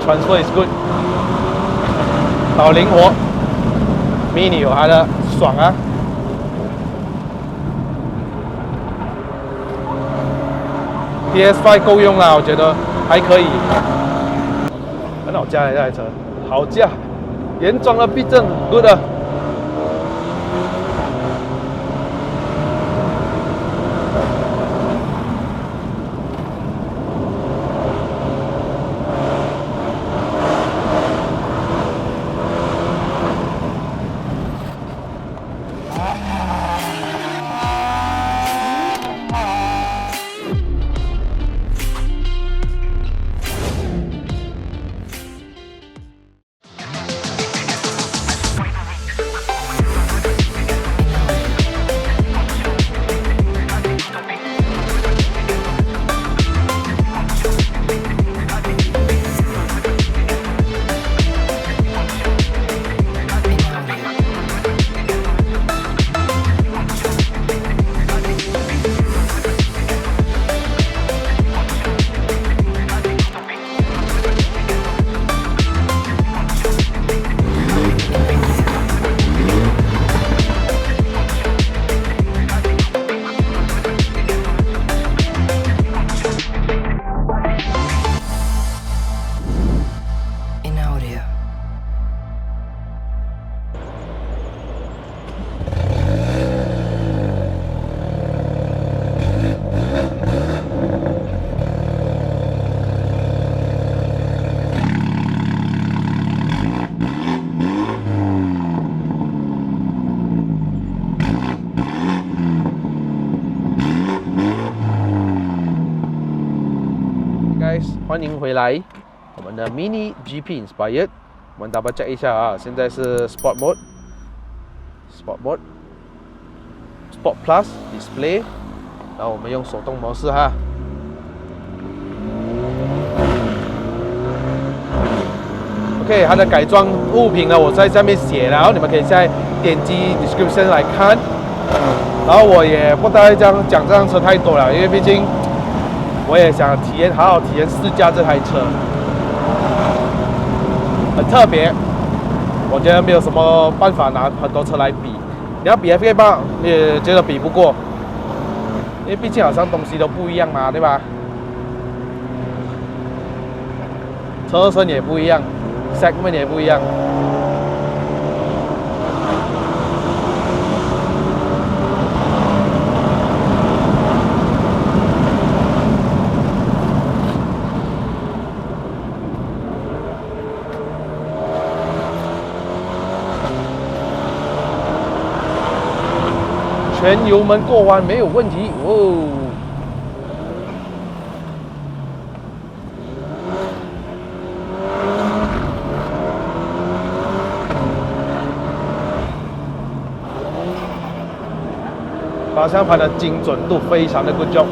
transfer is good， 好灵活。Mini 有它的爽啊。PS5 够用啦，我觉得还可以。很好驾的这台车，好驾，原装的避震 good 的。欢迎回来，我们的 Mini GP Inspired， 我们 double check 一下啊，现在是 Sport Mode，Sport Mode，Sport Plus Display， 然后我们用手动模式哈。OK， 它的改装物品呢，我在下面写了，然后你们可以现在点击 description 来看。然后我也不大概这样讲这辆车太多了，因为毕竟。我也想好好体验试驾这台车，很特别。我觉得没有什么办法拿很多车来比。你要比 FK8， 也觉得比不过，因为毕竟好像东西都不一样嘛，对吧？车身也不一样 ，segment 也不一样。全油门过弯没有问题哦。方向盘的精准度非常的 good job。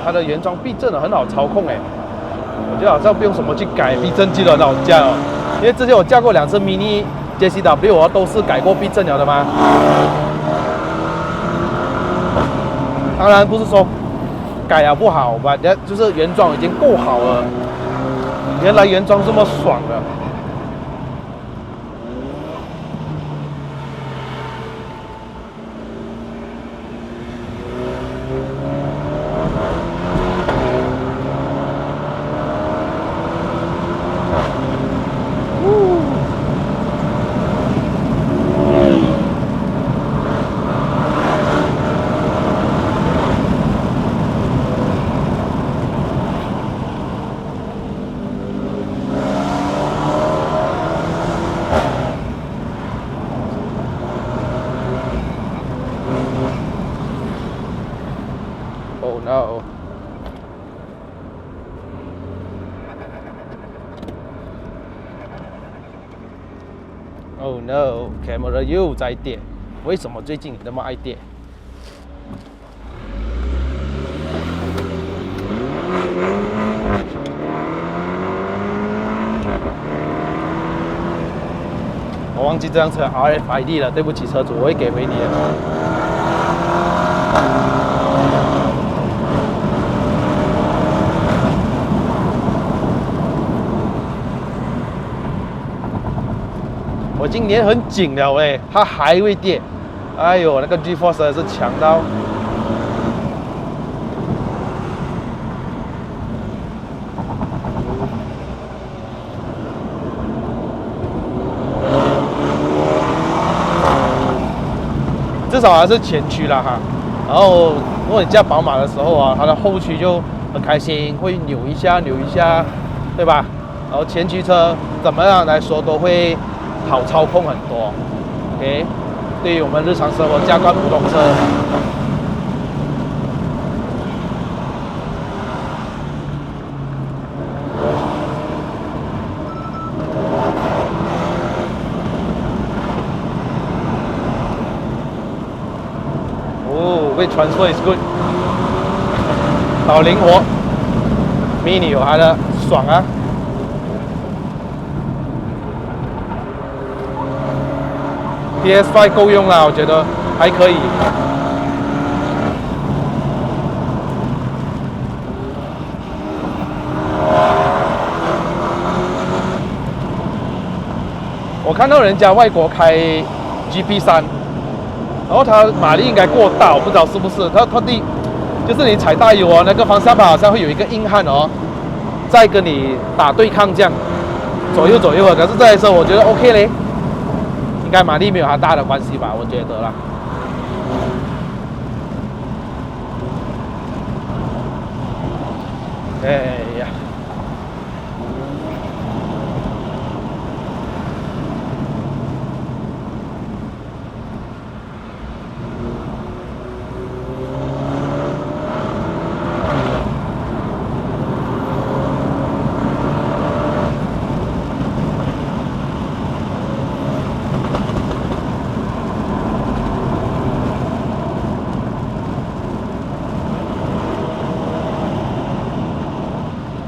它的原装避震很好操控哎，我觉得好像不用什么去改避震器都很好驾哦。因为之前我驾过2次 Mini JCW， 我都是改过避震了的嘛。当然不是说改了不好吧，就是原装已经够好了。原来原装这么爽的。Oh no, camera 又在跌，为什么最近你那么爱跌？我忘记这辆车 RFID 了，对不起车主，我会给回你的。我今年很紧了哎，它还会跌。哎呦，那个 G-Force 真的是强到。至少还是前驱啦哈，然后如果你驾宝马的时候啊，它的后驱就很开心，会扭一下，对吧？然后前驱车怎么样来说都会好操控很多。OK， 对于我们日常生活驾惯普通车。Transfer is good， 好灵活 ，Mini 有它的爽啊。PS5 够用啦，我觉得还可以。我看到人家外国开 GP3。然后它马力应该过大，我不知道是不是。它就是你踩大油哦，那个方向盘好像会有一个硬汉哦，在跟你打对抗这样，左右的。可是这台车我觉得 OK 嘞，应该马力没有它大的关系吧，我觉得啦。哎呀。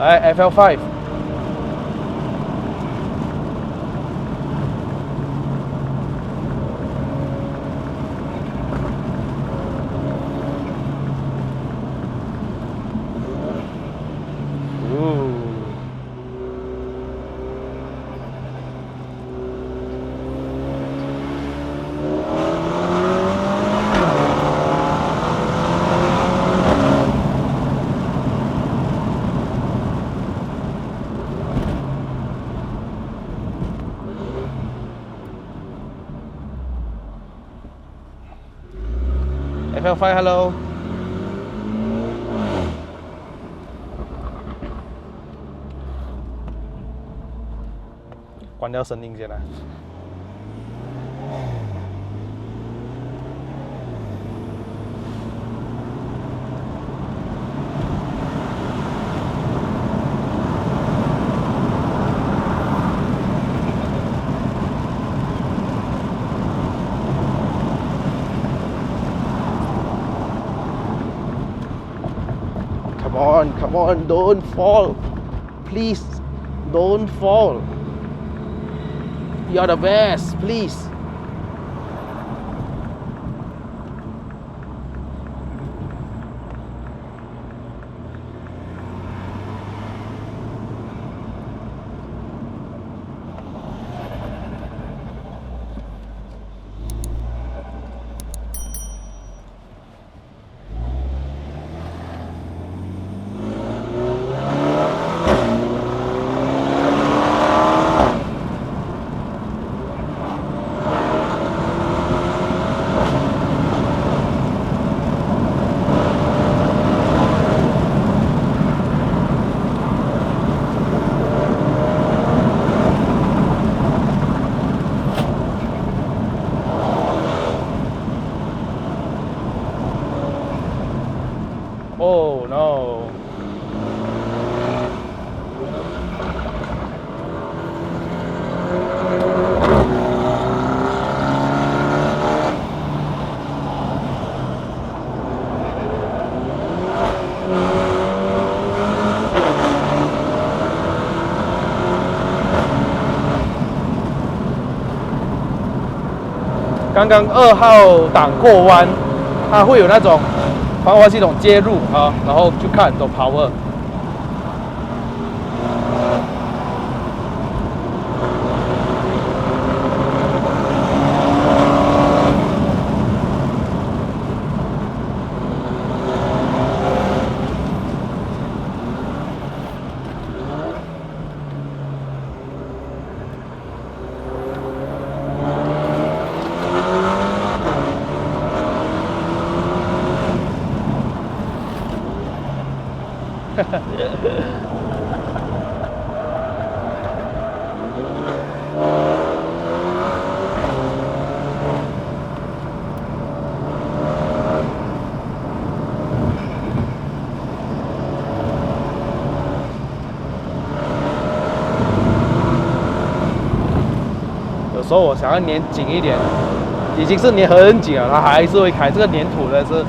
哎 ，FL5。FL5 Hello， 关掉声音先来。Come on, don't fall. Please, don't fall. You're the best, please. 刚刚2号档过弯，它会有那种防滑系统接入啊，然后就看走 power。有时候我想要粘紧一点，已经是粘很紧了，它还是会开。这个粘土的是。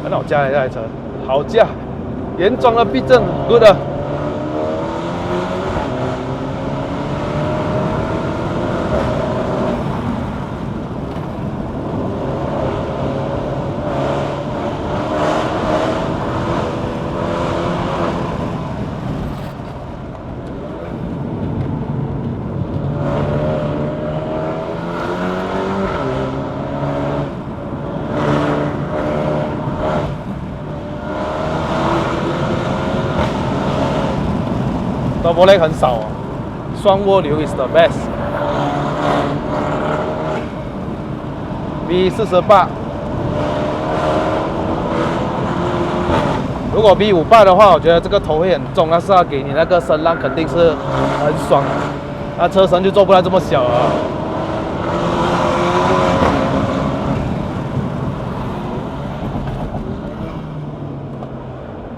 很好驾的这台车，好驾，原装的避震 good 的。Double leg 很少哦，双涡流 is the best。V48，如果 V58的话，我觉得这个头会很重，但是它给你那个声浪肯定是很爽的，那车身就做不到这么小了。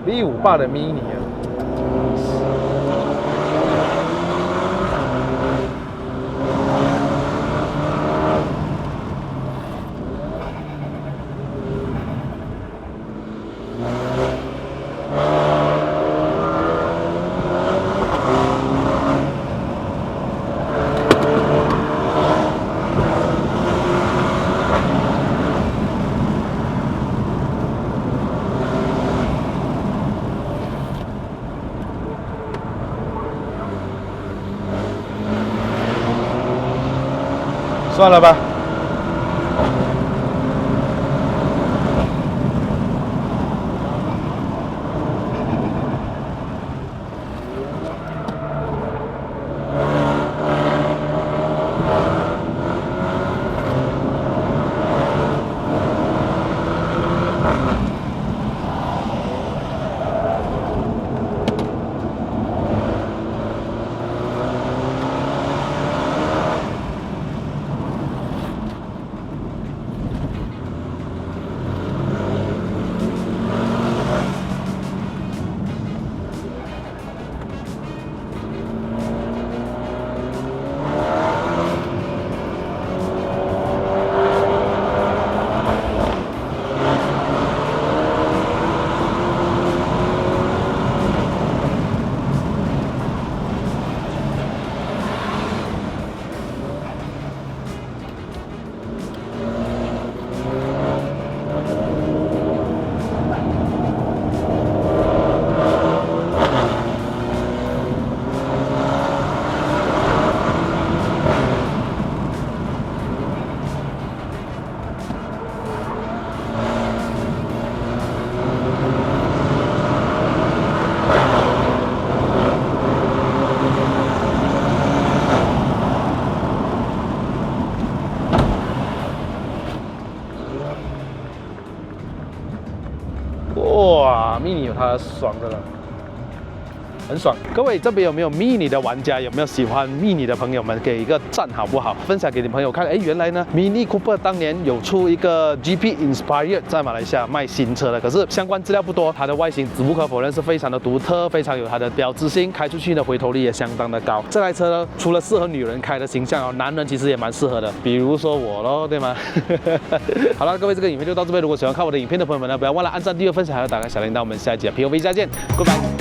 V58的 mini 啊。算了吧。，mini 有它爽的了。 很爽，各位这边有没有 mini 的玩家？有没有喜欢 mini 的朋友们？给一个赞好不好？分享给你朋友看。哎，原来呢 ，Mini Cooper 当年有出一个 GP Inspired 在马来西亚卖新车的，可是相关资料不多。它的外形只不可否认是非常的独特，非常有它的标志性，开出去的回头率也相当的高。这台车呢，除了适合女人开的形象哦，男人其实也蛮适合的，比如说我咯，对吗？好了，各位，这个影片就到这边。如果喜欢看我的影片的朋友们呢，不要忘了按赞、订阅、分享，还有打开小铃铛。我们下一集的 POV 再见，拜拜。